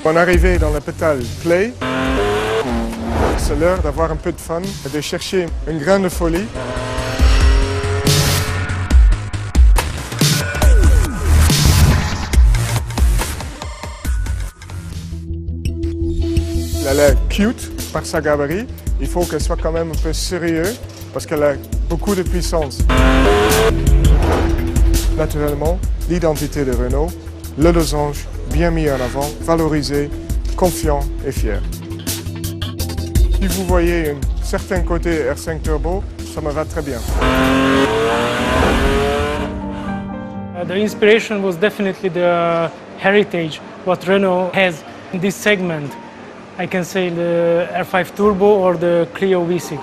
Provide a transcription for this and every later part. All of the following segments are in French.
On est arrivé dans la pétale Play. C'est l'heure d'avoir un peu de fun et de chercher une grande folie. Elle est cute par sa gabarit. Il faut qu'elle soit quand même un peu sérieuse parce qu'elle a beaucoup de puissance. Naturellement, l'identité de Renault, le losange bien mis en avant, valorisé, confiant et fier. Si vous voyez un certain côté R5 Turbo, ça me va très bien. The inspiration was definitely the heritage what Renault has in this segment. I can say the R5 Turbo or the Clio V6.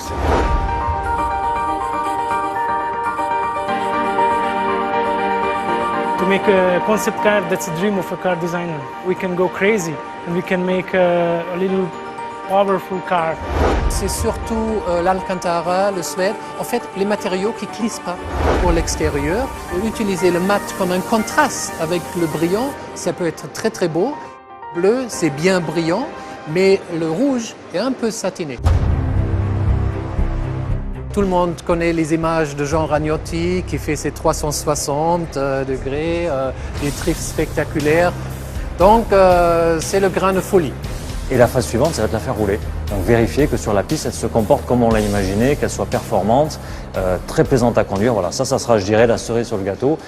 To make a concept car, that's a dream of a car designer. We can go crazy and we can make a little powerful car. C'est surtout l'Alcantara, le suède, en fait les matériaux qui ne glissent pas pour l'extérieur. Utiliser le mat comme un contraste avec le brillant, ça peut être très très beau. Bleu, c'est bien brillant, mais le rouge est un peu satiné. Tout le monde connaît les images de Jean Ragnotti qui fait ses 360 degrés, des drifts spectaculaires. Donc c'est le grain de folie. Et la phase suivante, ça va être la faire rouler. Donc vérifier que sur la piste, elle se comporte comme on l'a imaginé, qu'elle soit performante, très plaisante à conduire. Voilà, ça sera, je dirais, la cerise sur le gâteau.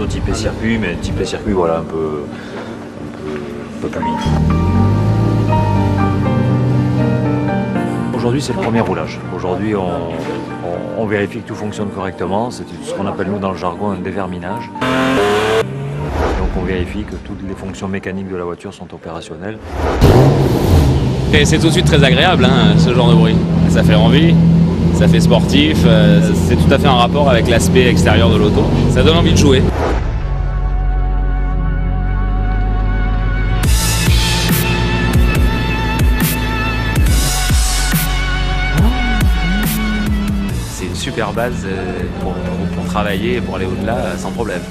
Typé circuit, mais typé circuit, voilà, un peu pluie. Aujourd'hui, c'est le premier roulage. Aujourd'hui, on vérifie que tout fonctionne correctement. C'est ce qu'on appelle, nous, dans le jargon, un déverminage. Donc, on vérifie que toutes les fonctions mécaniques de la voiture sont opérationnelles. Et c'est tout de suite très agréable, hein, ce genre de bruit. Ça fait envie, ça fait sportif, c'est tout à fait en rapport avec l'aspect extérieur de l'auto. Ça donne envie de jouer. C'est une super base pour travailler et pour aller au-delà sans problème.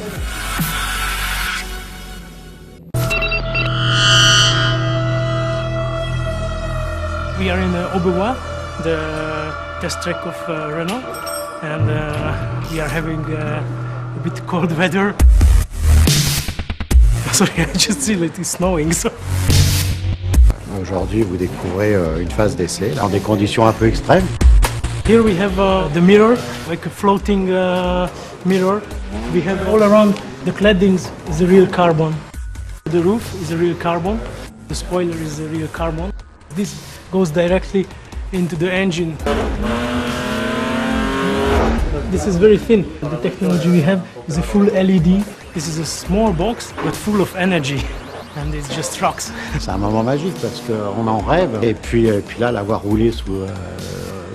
We are in Aubevoie, the test track of Renault, and we are having a bit cold weather. Sorry, I just see that it's snowing. So. Aujourd'hui, vous découvrez une phase d'essai dans des conditions un peu extrêmes. Here we have the mirror, like a floating mirror. We have all around the claddings is a real carbon. The roof is a real carbon. The spoiler is a real carbon. This goes directly into the engine. This is very thin. The technology we have is a full LED. This is a small box but full of energy. And it just rocks. C'est un moment magique parce qu'on en rêve. Et puis là, l'avoir roulé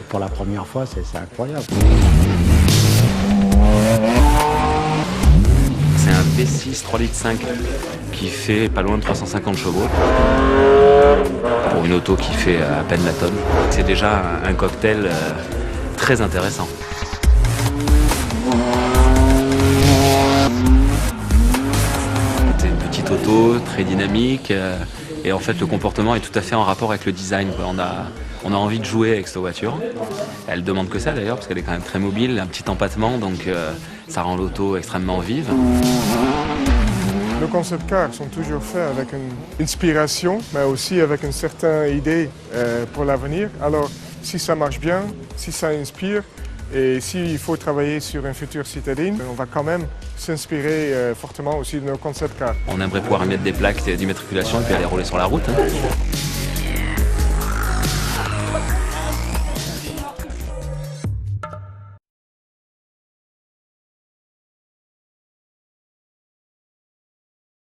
pour la première fois, c'est incroyable. C'est un V6 3,5 litres qui fait pas loin de 350 chevaux. Pour une auto qui fait à peine la tonne. C'est déjà un cocktail très intéressant. C'est une petite auto très dynamique et en fait le comportement est tout à fait en rapport avec le design. On a envie de jouer avec cette voiture. Elle demande que ça d'ailleurs parce qu'elle est quand même très mobile, un petit empattement donc ça rend l'auto extrêmement vive. Nos concept cars sont toujours faits avec une inspiration, mais aussi avec une certaine idée pour l'avenir. Alors, si ça marche bien, si ça inspire, et s'il faut travailler sur un futur citadin, on va quand même s'inspirer fortement aussi de nos concept cars. On aimerait pouvoir mettre des plaques d'immatriculation et puis aller rouler sur la route. Hein.